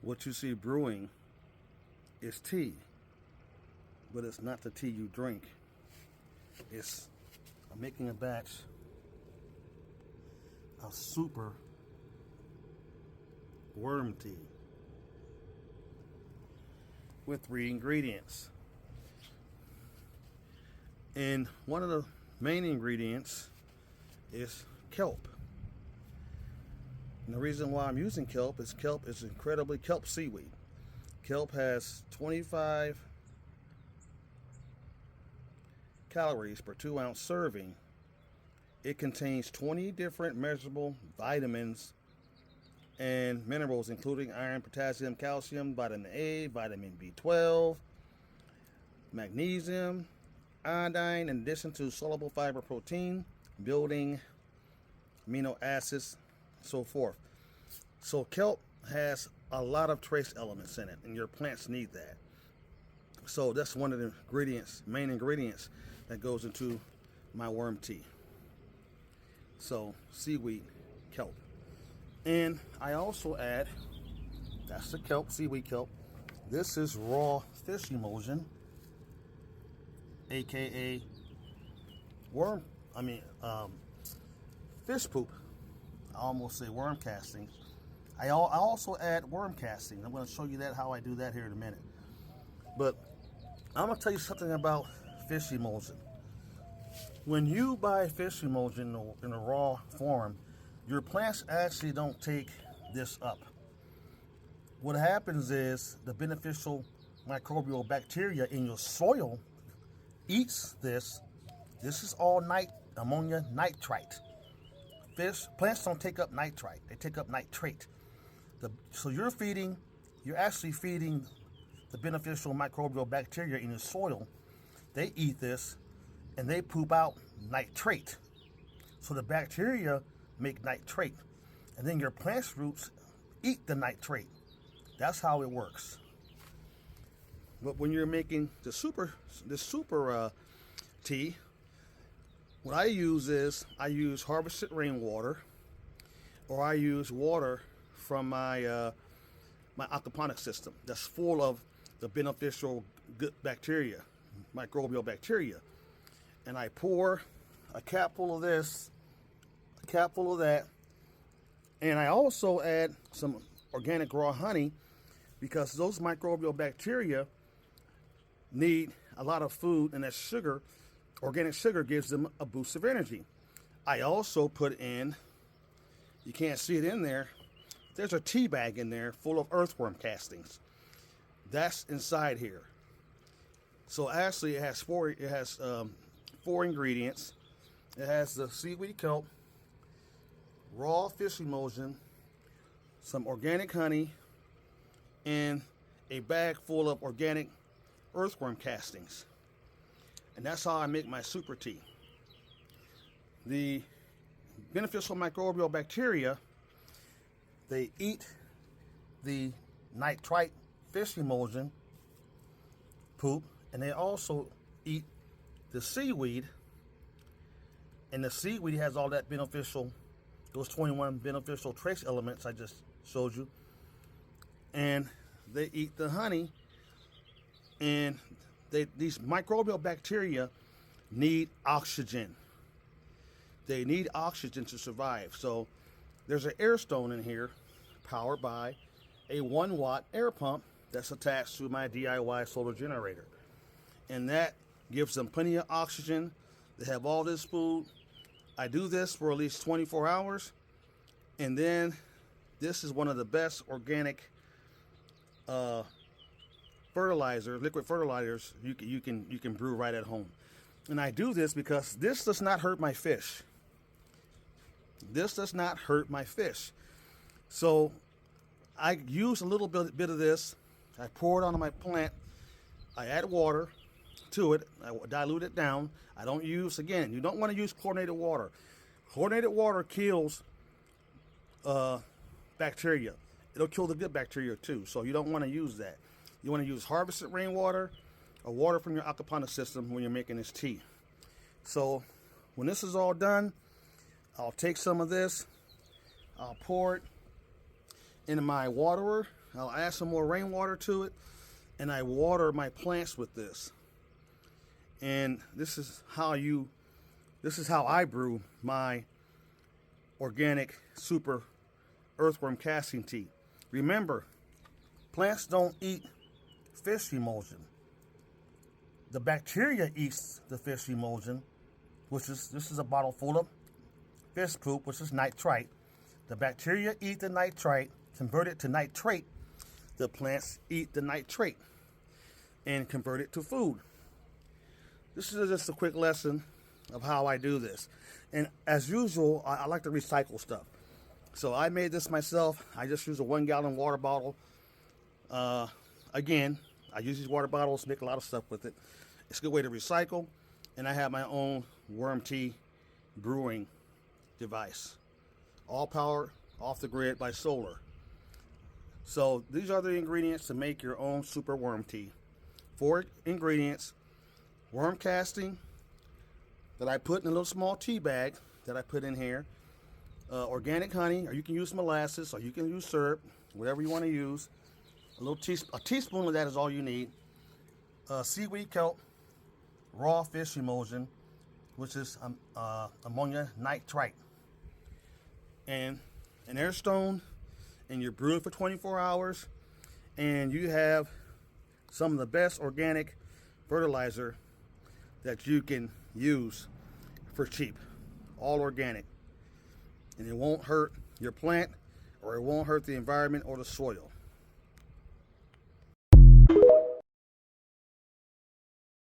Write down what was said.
What you see brewing is tea, but it's not the tea you drink. I'm making a batch of super worm tea with 3 ingredients. And one of the main ingredients is kelp. And the reason why I'm using kelp is incredibly kelp seaweed. Kelp has 25 calories per 2-ounce serving. It contains 20 different measurable vitamins and minerals, including iron, potassium, calcium, vitamin A, vitamin B12, magnesium, iodine, in addition to soluble fiber protein, building amino acids, so forth. So kelp has a lot of trace elements in it, and your plants need that. So that's one of the main ingredients that goes into my worm tea. So seaweed, kelp. And I also add, that's the kelp, seaweed kelp. This is raw fish emulsion, aka fish poop. I almost say worm casting. I also add worm casting. I'm going to show you how I do that here in a minute. But I'm going to tell you something about fish emulsion. When you buy fish emulsion in a raw form, your plants actually don't take this up. What happens is the beneficial microbial bacteria in your soil eats this. This is all ammonia nitrite. Plants don't take up nitrite, they take up nitrate. So you're actually feeding the beneficial microbial bacteria in your soil. They eat this and they poop out nitrate. So the bacteria make nitrate, and then your plant's roots eat the nitrate. That's how it works. But when you're making this super tea, what I use harvested rainwater, or I use water from my aquaponics system that's full of the beneficial good bacteria, microbial bacteria. And I pour a cap full of this, a cap full of that, and I also add some organic raw honey, because those microbial bacteria need a lot of food, and that sugar, organic sugar, gives them a boost of energy. I also put in, you can't see it in there, there's a tea bag in there full of earthworm castings. That's inside here. So actually it has four ingredients. It has the seaweed kelp, raw fish emulsion, some organic honey, and a bag full of organic earthworm castings. And that's how I make my super tea. The beneficial microbial bacteria, they eat the nitrite fish emulsion poop, and they also eat the seaweed. And the seaweed has all that beneficial, those 21 beneficial trace elements I just showed you. And they eat the honey, and these microbial bacteria need oxygen. They need oxygen to survive. So there's an air stone in here powered by a 1-watt air pump that's attached to my DIY solar generator. And that gives them plenty of oxygen. They have all this food. I do this for at least 24 hours. And then this is one of the best organic liquid fertilizers you can brew right at home. And I do this because this does not hurt my fish. This does not hurt my fish. So I use a little bit of this. I pour it onto my plant. I add water to it. I dilute it down. I don't use, again, you don't want to use chlorinated water. Chlorinated water kills bacteria. It'll kill the good bacteria too. So you don't want to use that. You want to use harvested rainwater or water from your aquaponics system when you're making this tea. So when this is all done, I'll take some of this, I'll pour it into my waterer, I'll add some more rainwater to it, and I water my plants with this. And this is how I brew my organic super earthworm casting tea. Remember, plants don't eat fish emulsion. The bacteria eats the fish emulsion, this is a bottle full of fish poop, which is nitrite. The bacteria eat the nitrite, convert it to nitrate. The plants eat the nitrate and convert it to food. This is just a quick lesson of how I do this. And as usual, I like to recycle stuff. So I made this myself. I just use a 1 gallon water bottle. Again, I use these water bottles, make a lot of stuff with it. It's a good way to recycle. And I have my own worm tea brewing device. All powered off the grid by solar. So these are the ingredients to make your own super worm tea. 4 ingredients: worm casting that I put in a little small tea bag that I put in here. Organic honey, or you can use molasses, or you can use syrup, whatever you want to use. A teaspoon of that is all you need. Seaweed kelp, raw fish emulsion, which is ammonia nitrite, and an air stone, and you're brewing for 24 hours, and you have some of the best organic fertilizer that you can use for cheap. All organic. And it won't hurt your plant, or it won't hurt the environment or the soil.